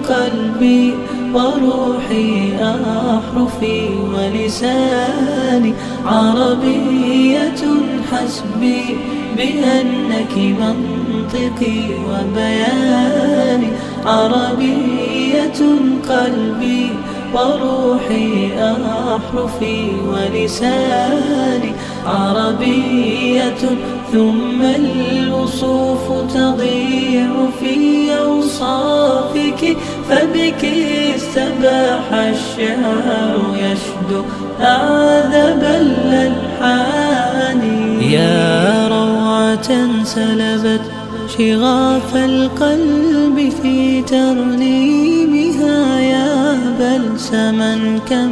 قلبي وروحي أحرفي ولساني عربية حسبي بأنك منطقي وبياني عربية قلبي وروحي أحرفي ولساني عربية ثم الوصوف تضيع في أوصافك فبك استباح الشعر يشدو أعذب الألحان يا روعة سلبت شغاف القلب في ترنيمها يا بلسما كم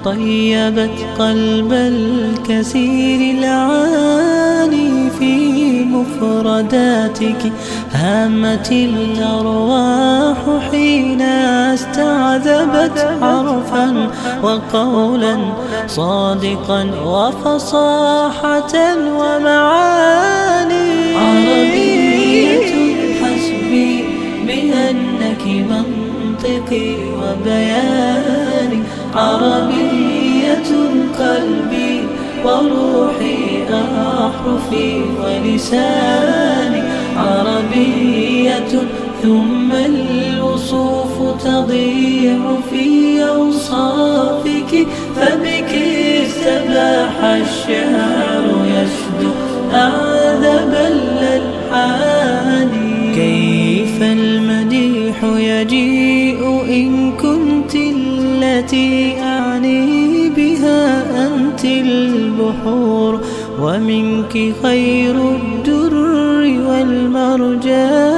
طيبت قلب الكثير العاني في مفرداتك هامت الأرواح حين استعذبت حرفا وقولا صادقا وفصاحة ومعاني عربية حسبي بأنك منطقي وبياني عربية قلبي وروحي أحرفي ولساني عربية ثم الوصوف تضيع في أوصافك فبك استباح الشعر يشدو أعذب الألحان كيف المديح يجيء إن كنت التي أعني بها أنت البحور ومنك خير الدر والمرجان